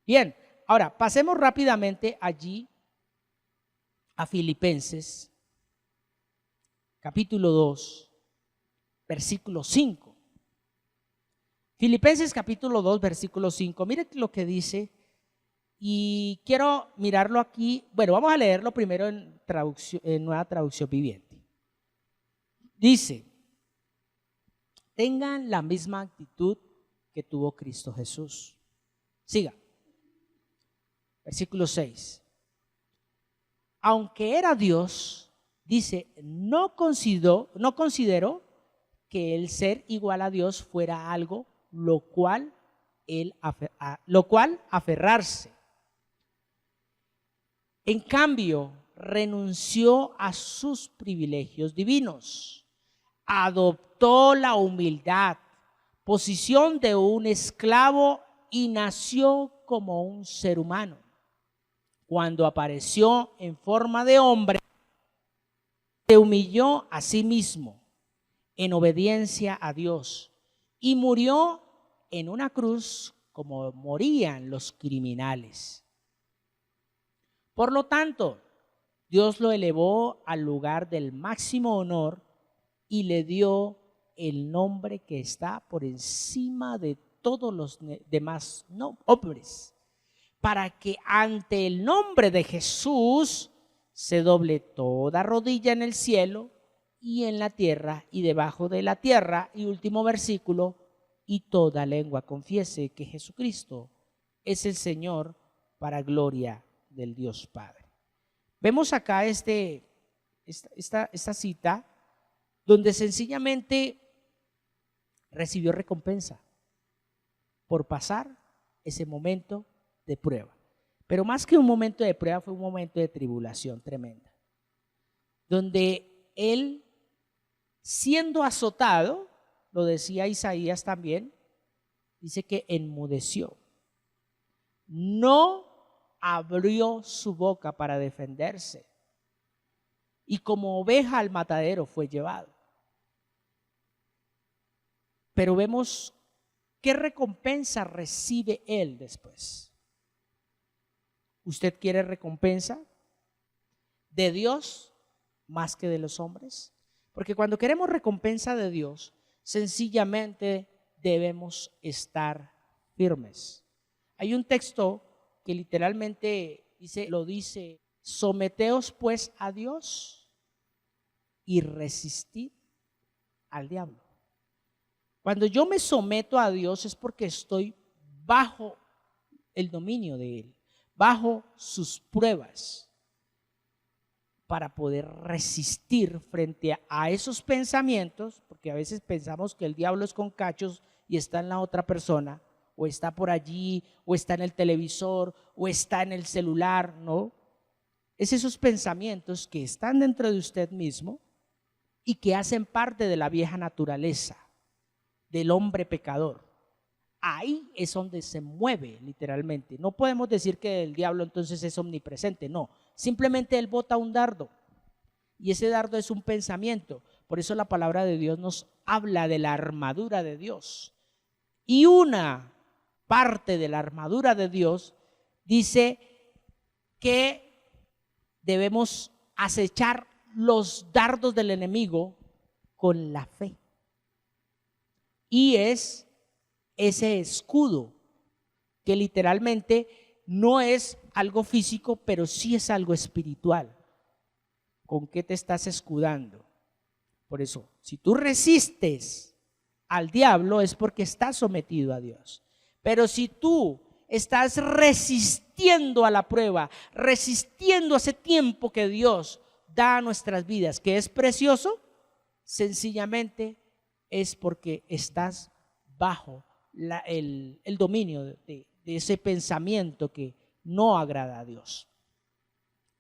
Bien, ahora pasemos rápidamente allí a Filipenses, capítulo 2, versículo 5. Filipenses capítulo 2, versículo 5. Mire lo que dice. Y quiero mirarlo aquí. Bueno, vamos a leerlo primero en Nueva Traducción Viviente. Dice: tengan la misma actitud que tuvo Cristo Jesús. Siga. Versículo 6. Aunque era Dios, dice, no consideró que el ser igual a Dios fuera algo lo cual aferrarse. En cambio, renunció a sus privilegios divinos, adoptó la humildad, posición de un esclavo y nació como un ser humano. Cuando apareció en forma de hombre, se humilló a sí mismo en obediencia a Dios y murió en una cruz como morían los criminales. Por lo tanto, Dios lo elevó al lugar del máximo honor y le dio el nombre que está por encima de todos los demás nombres, para que ante el nombre de Jesús se doble toda rodilla en el cielo y en la tierra y debajo de la tierra. Y último versículo, y toda lengua confiese que Jesucristo es el Señor, para gloria del Dios Padre. Vemos acá esta cita donde sencillamente recibió recompensa por pasar ese momento de prueba. Pero más que un momento de prueba, fue un momento de tribulación tremenda, donde él, siendo azotado, lo decía Isaías también, dice que enmudeció, no abrió su boca para defenderse, y como oveja al matadero fue llevado. Pero vemos qué recompensa recibe él después. ¿Usted quiere recompensa de Dios más que de los hombres? Porque cuando queremos recompensa de Dios, sencillamente debemos estar firmes. Hay un texto que literalmente dice, someteos pues a Dios y resistid al diablo. Cuando yo me someto a Dios es porque estoy bajo el dominio de Él, bajo sus pruebas, para poder resistir frente a esos pensamientos, porque a veces pensamos que el diablo es con cachos y está en la otra persona, o está por allí, o está en el televisor, o está en el celular, ¿no? Es esos pensamientos que están dentro de usted mismo y que hacen parte de la vieja naturaleza, del hombre pecador. Ahí es donde se mueve literalmente. No podemos decir que el diablo entonces es omnipresente, no. Simplemente él bota un dardo y ese dardo es un pensamiento. Por eso la palabra de Dios nos habla de la armadura de Dios. Y una parte de la armadura de Dios dice que debemos acechar los dardos del enemigo con la fe. Y es ese escudo que literalmente no es algo físico, pero sí es algo espiritual. ¿Con qué te estás escudando? Por eso, si tú resistes al diablo es porque estás sometido a Dios. Pero si tú estás resistiendo a la prueba, resistiendo a ese tiempo que Dios da a nuestras vidas, que es precioso, sencillamente es porque estás bajo el dominio de ese pensamiento que no agrada a Dios.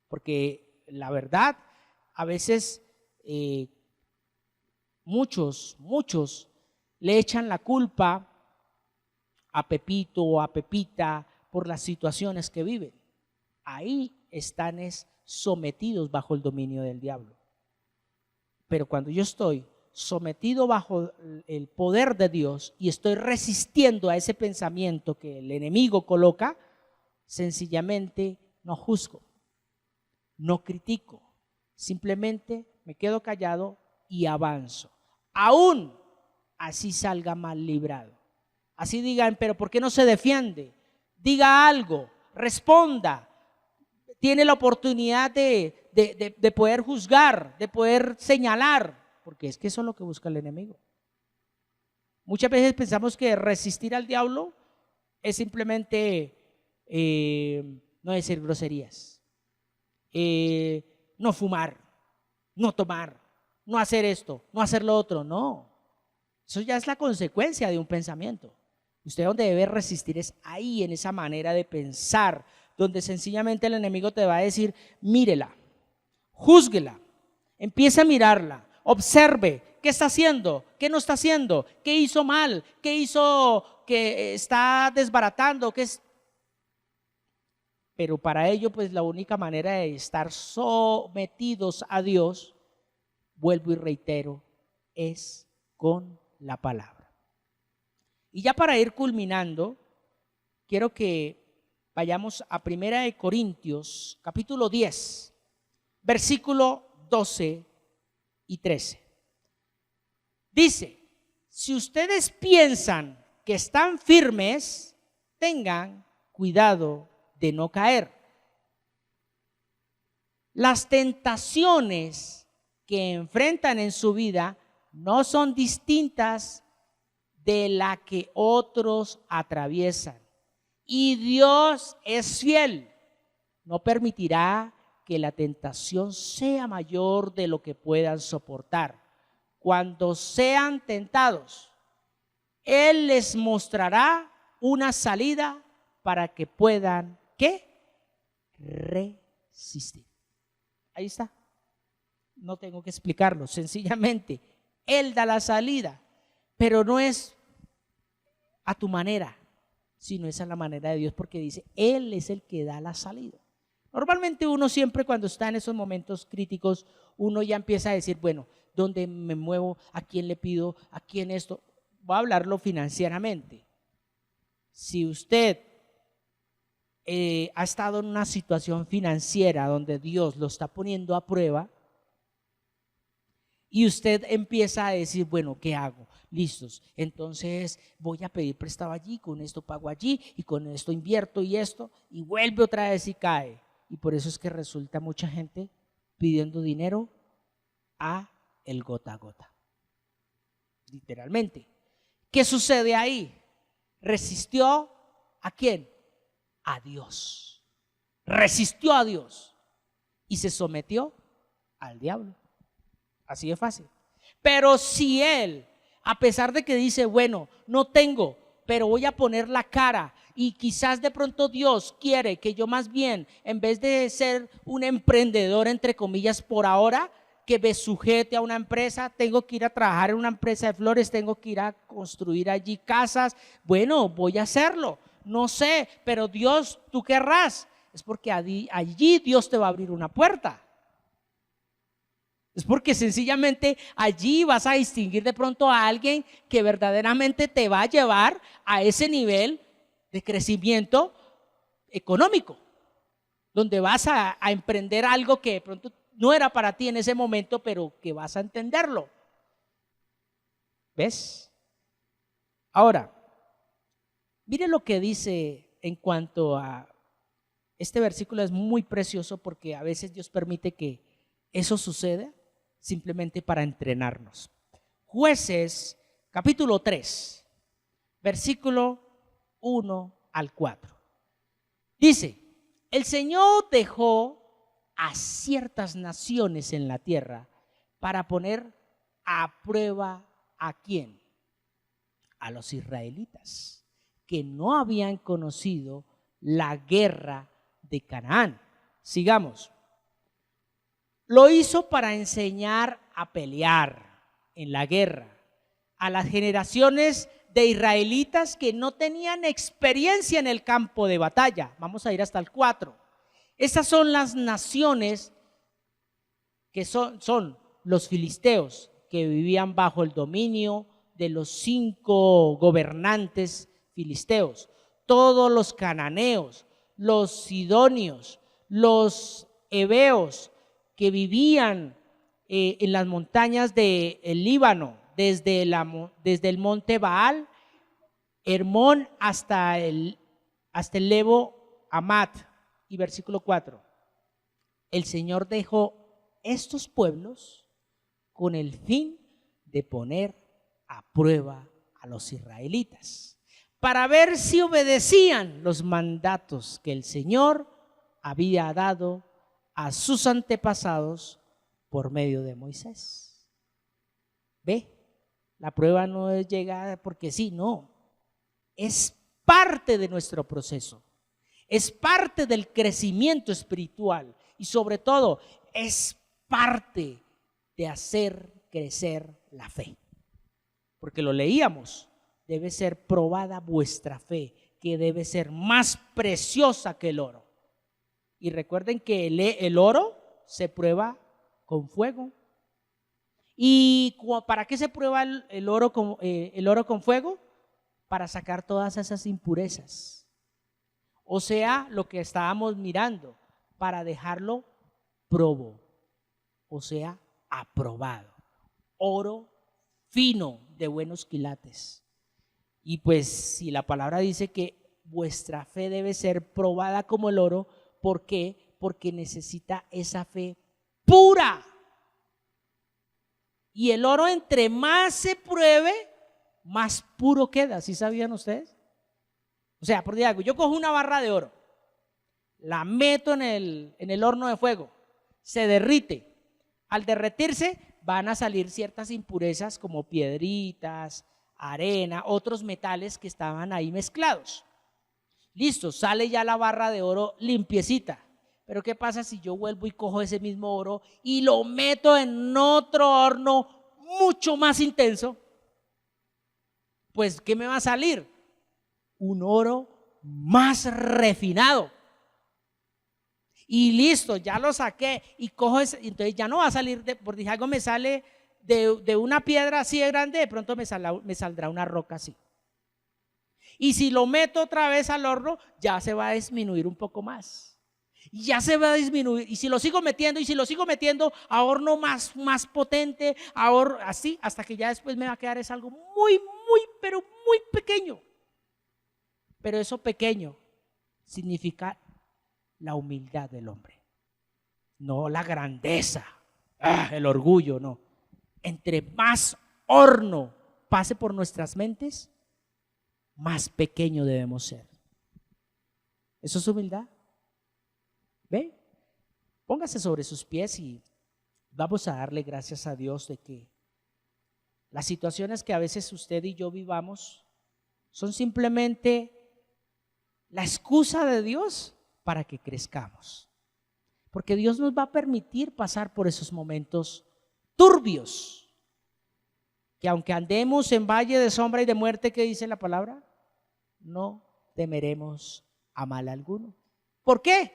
Porque la verdad, a veces muchos le echan la culpa a Pepito o a Pepita por las situaciones que viven. Ahí están sometidos bajo el dominio del diablo. Pero cuando yo estoy sometido bajo el poder de Dios y estoy resistiendo a ese pensamiento que el enemigo coloca, sencillamente no juzgo, no critico, simplemente me quedo callado y avanzo. Aún así salga mal librado. Así digan, pero ¿por qué no se defiende? Diga algo, responda. Tiene la oportunidad de poder juzgar, de poder señalar, porque es que eso es lo que busca el enemigo. Muchas veces pensamos que resistir al diablo es simplemente no decir groserías, no fumar, no tomar, no hacer esto, no hacer lo otro. No, eso ya es la consecuencia de un pensamiento. Usted donde debe resistir es ahí, en esa manera de pensar, donde sencillamente el enemigo te va a decir, mírela, júzguela, empiece a mirarla, observe qué está haciendo, qué no está haciendo, qué hizo mal, qué hizo que está desbaratando, qué es. Pero para ello, pues la única manera de estar sometidos a Dios, vuelvo y reitero, es con la palabra. Y ya para ir culminando, quiero que vayamos a 1 Corintios, capítulo 10, versículo 12 y 13. Dice, si ustedes piensan que están firmes, tengan cuidado de no caer. Las tentaciones que enfrentan en su vida no son distintas de la que otros atraviesan. Y Dios es fiel, no permitirá que la tentación sea mayor de lo que puedan soportar. Cuando sean tentados, Él les mostrará una salida para que puedan, ¿qué? Resistir. Ahí está. No tengo que explicarlo, sencillamente Él da la salida, pero no es a tu manera, sino es a la manera de Dios, porque dice, Él es el que da la salida. Normalmente uno siempre cuando está en esos momentos críticos, uno ya empieza a decir, bueno, ¿dónde me muevo? ¿A quién le pido? ¿A quién esto? Voy a hablarlo financieramente. Si usted ha estado en una situación financiera donde Dios lo está poniendo a prueba y usted empieza a decir, bueno, ¿qué hago? Listos, entonces voy a pedir prestado allí, con esto pago allí y con esto invierto y esto, y vuelve otra vez y cae. Y por eso es que resulta mucha gente pidiendo dinero a el gota a gota, literalmente. ¿Qué sucede ahí? Resistió ¿a quién? A Dios. Resistió a Dios y se sometió al diablo. Así de fácil. Pero si él, a pesar de que dice, bueno, no tengo, pero voy a poner la cara y quizás de pronto Dios quiere que yo más bien, en vez de ser un emprendedor, entre comillas, por ahora, que me sujete a una empresa, tengo que ir a trabajar en una empresa de flores, tengo que ir a construir allí casas, bueno, voy a hacerlo, no sé, pero Dios, tú querrás, es porque allí Dios te va a abrir una puerta. Es porque sencillamente allí vas a distinguir de pronto a alguien que verdaderamente te va a llevar a ese nivel de crecimiento económico, donde vas a emprender algo que de pronto no era para ti en ese momento, pero que vas a entenderlo. ¿Ves? Ahora, mire lo que dice en cuanto a este versículo, es muy precioso porque a veces Dios permite que eso suceda simplemente para entrenarnos. Jueces capítulo 3, versículo 1 al 4. Dice, el Señor dejó a ciertas naciones en la tierra para poner a prueba ¿a quién? A los israelitas, que no habían conocido la guerra de Canaán. Sigamos. Lo hizo para enseñar a pelear en la guerra a las generaciones de israelitas que no tenían experiencia en el campo de batalla. Vamos a ir hasta el 4. Esas son las naciones que son los filisteos, que vivían bajo el dominio de los 5 gobernantes filisteos. Todos los cananeos, los sidonios, los heveos, que vivían en las montañas del Líbano, desde el monte Baal, Hermón, hasta el Lebo Amat. Y versículo 4, el Señor dejó estos pueblos con el fin de poner a prueba a los israelitas, para ver si obedecían los mandatos que el Señor había dado a sus antepasados por medio de Moisés. ¿Ve? La prueba no es llegar porque sí, no. Es parte de nuestro proceso. Es parte del crecimiento espiritual y sobre todo es parte de hacer crecer la fe. Porque lo leíamos, debe ser probada vuestra fe, que debe ser más preciosa que el oro. Y recuerden que el oro se prueba con fuego. ¿Y para qué se prueba el oro con fuego? Para sacar todas esas impurezas. O sea, lo que estábamos mirando, para dejarlo probo, o sea, aprobado. Oro fino, de buenos quilates. Y pues si la palabra dice que vuestra fe debe ser probada como el oro, ¿por qué? Porque necesita esa fe pura. Y el oro, entre más se pruebe, más puro queda. ¿Sí sabían ustedes? O sea, por decir algo, yo cojo una barra de oro, la meto en el horno de fuego, se derrite. Al derretirse van a salir ciertas impurezas como piedritas, arena, otros metales que estaban ahí mezclados. Listo, sale ya la barra de oro limpiecita. Pero ¿qué pasa si yo vuelvo y cojo ese mismo oro y lo meto en otro horno mucho más intenso? Pues ¿qué me va a salir? Un oro más refinado. Y listo, ya lo saqué y cojo ese, entonces ya no va a salir, por decir algo, me sale de una piedra así de grande, de pronto me saldrá una roca así. Y si lo meto otra vez al horno, ya se va a disminuir un poco más. Y ya se va a disminuir. Y si lo sigo metiendo a horno más potente, así, hasta que ya después me va a quedar es algo muy, pero muy pequeño. Pero eso pequeño significa la humildad del hombre, no la grandeza, el orgullo, no. Entre más horno pase por nuestras mentes, más pequeño debemos ser. ¿Eso es humildad? ¿Ve? Póngase sobre sus pies y vamos a darle gracias a Dios de que las situaciones que a veces usted y yo vivamos son simplemente la excusa de Dios para que crezcamos. Porque Dios nos va a permitir pasar por esos momentos turbios, que aunque andemos en valle de sombra y de muerte, ¿qué dice la palabra? No temeremos a mal alguno. ¿Por qué?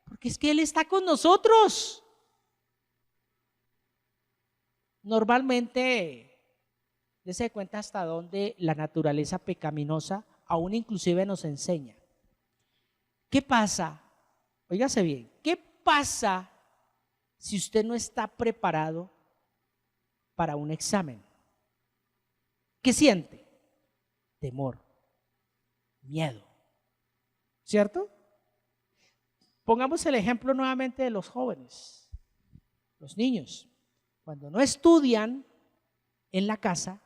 Porque es que Él está con nosotros. Normalmente, dése cuenta hasta dónde la naturaleza pecaminosa aún inclusive nos enseña. ¿Qué pasa? Óigase bien, ¿qué pasa si usted no está preparado para un examen? ¿Qué siente? Temor, miedo, ¿cierto? Pongamos el ejemplo nuevamente de los jóvenes, los niños. Cuando no estudian en la casa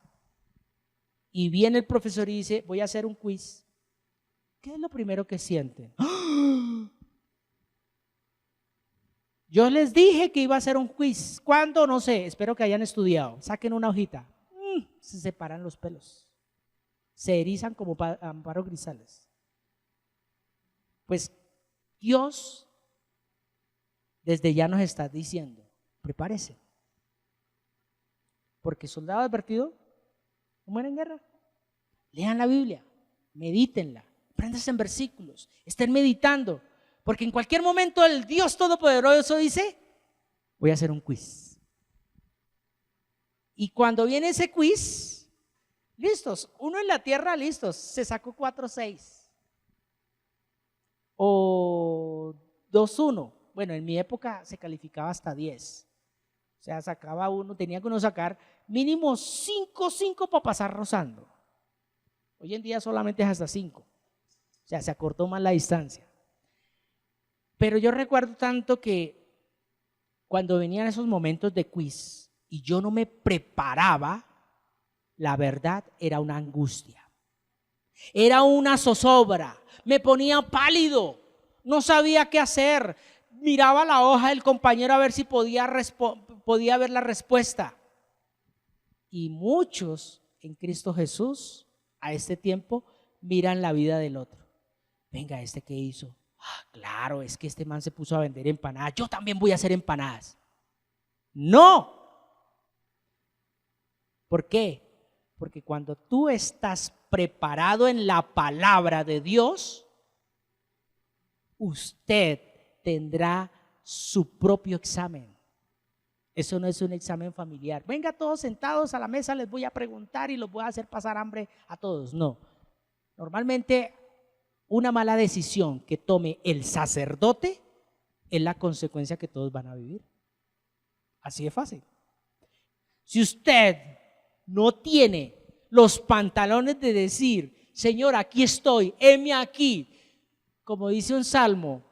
y viene el profesor y dice, voy a hacer un quiz, ¿qué es lo primero que sienten? Yo les dije que iba a hacer un quiz. ¿Cuándo? No sé, espero que hayan estudiado. Saquen una hojita. Se separan los pelos. Se erizan como Amparo Grisales. Pues Dios desde ya nos está diciendo, prepárese. Porque soldado advertido no muere en guerra. Lean la Biblia, medítenla, apréndanse en versículos, estén meditando. Porque en cualquier momento el Dios Todopoderoso dice, voy a hacer un quiz. Y cuando viene ese quiz, listos, uno en la tierra, listos, se sacó 4.6 o 2.1. Bueno, en mi época se calificaba hasta 10. O sea, sacaba uno, tenía que uno sacar mínimo 5 para pasar rozando. Hoy en día solamente es hasta 5. O sea, se acortó más la distancia. Pero yo recuerdo tanto que cuando venían esos momentos de quiz y yo no me preparaba, La verdad era una angustia, era una zozobra, me ponía pálido, no sabía qué hacer, miraba la hoja del compañero a ver si podía ver la respuesta. Y muchos en Cristo Jesús a este tiempo miran la vida del otro. Venga, ¿este qué hizo? Claro, es que este man se puso a vender empanadas, yo también voy a hacer empanadas. No. ¿Por qué? Porque cuando tú estás preparado en la palabra de Dios, usted tendrá su propio examen. Eso no es un examen familiar. Venga todos sentados a la mesa, les voy a preguntar y los voy a hacer pasar hambre a todos. No. Normalmente una mala decisión que tome el sacerdote es la consecuencia que todos van a vivir. Así de fácil. Si usted no tiene los pantalones de decir, Señor, aquí estoy, heme aquí, como dice un salmo,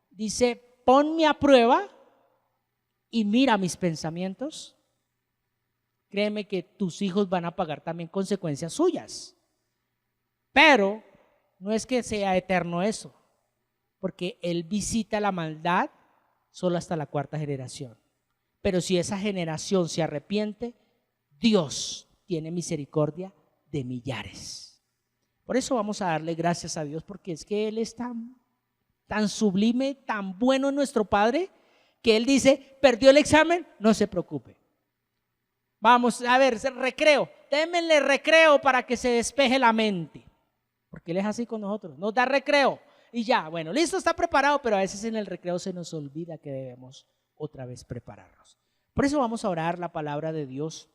dice, ponme a prueba y mira mis pensamientos, créeme que tus hijos van a pagar también consecuencias suyas. Pero no es que sea eterno eso, porque Él visita la maldad solo hasta la 4ª generación. Pero si esa generación se arrepiente, Dios tiene misericordia de millares. Por eso vamos a darle gracias a Dios, porque es que Él es tan sublime, tan bueno nuestro Padre, que Él dice, perdió el examen, no se preocupe. Vamos a ver, recreo, démenle recreo para que se despeje la mente. Porque Él es así con nosotros, nos da recreo y ya, bueno, listo, está preparado, pero a veces en el recreo se nos olvida que debemos otra vez prepararnos. Por eso vamos a orar la palabra de Dios,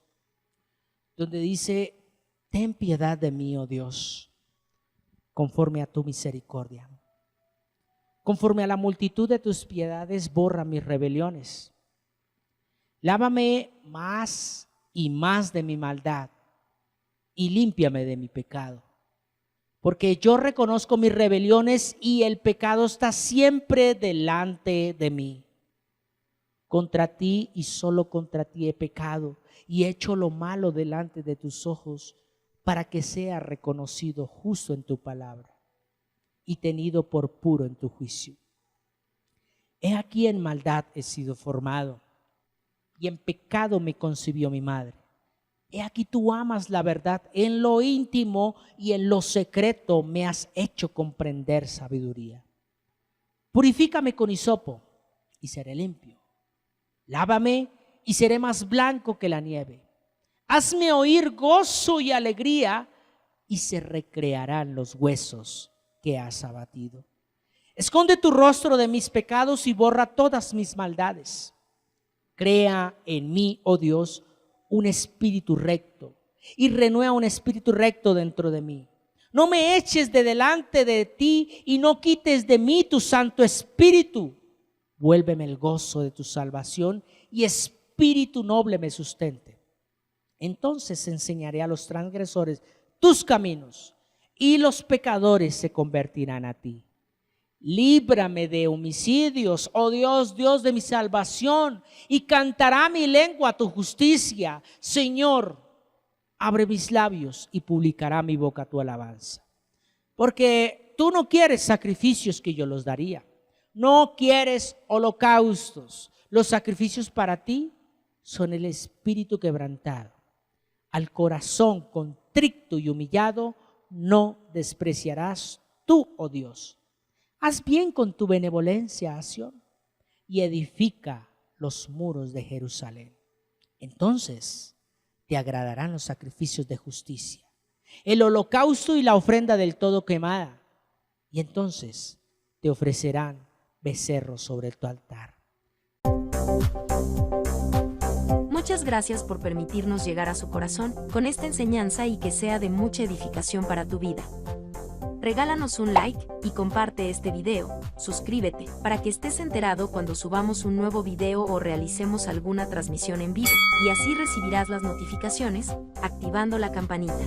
donde dice, ten piedad de mí, oh Dios, conforme a tu misericordia. Conforme a la multitud de tus piedades, borra mis rebeliones. Lávame más y más de mi maldad y límpiame de mi pecado. Porque yo reconozco mis rebeliones y el pecado está siempre delante de mí. Contra ti y solo contra ti he pecado y he hecho lo malo delante de tus ojos, para que sea reconocido justo en tu palabra y tenido por puro en tu juicio. He aquí en maldad he sido formado y en pecado me concibió mi madre. He aquí tú amas la verdad en lo íntimo y en lo secreto me has hecho comprender sabiduría. Purifícame con hisopo y seré limpio. Lávame y seré más blanco que la nieve. Hazme oír gozo y alegría y se recrearán los huesos que has abatido. Esconde tu rostro de mis pecados y borra todas mis maldades. Crea en mí, oh Dios, un espíritu recto y renueva un espíritu recto dentro de mí. No me eches de delante de ti y no quites de mí tu Santo Espíritu. Vuélveme el gozo de tu salvación y espíritu noble me sustente. Entonces enseñaré a los transgresores tus caminos y los pecadores se convertirán a ti. Líbrame de homicidios, oh Dios, Dios de mi salvación, y cantará mi lengua tu justicia. Señor, abre mis labios y publicará mi boca tu alabanza. Porque tú no quieres sacrificios que yo los daría. No quieres holocaustos. Los sacrificios para ti son el espíritu quebrantado. Al corazón contrito y humillado no despreciarás tú, oh Dios. Haz bien con tu benevolencia a Sión y edifica los muros de Jerusalén. Entonces te agradarán los sacrificios de justicia, el holocausto y la ofrenda del todo quemada. Y entonces te ofrecerán becerros sobre tu altar. Muchas gracias por permitirnos llegar a su corazón con esta enseñanza y que sea de mucha edificación para tu vida. Regálanos un like y comparte este video, suscríbete para que estés enterado cuando subamos un nuevo video o realicemos alguna transmisión en vivo, y así recibirás las notificaciones, activando la campanita.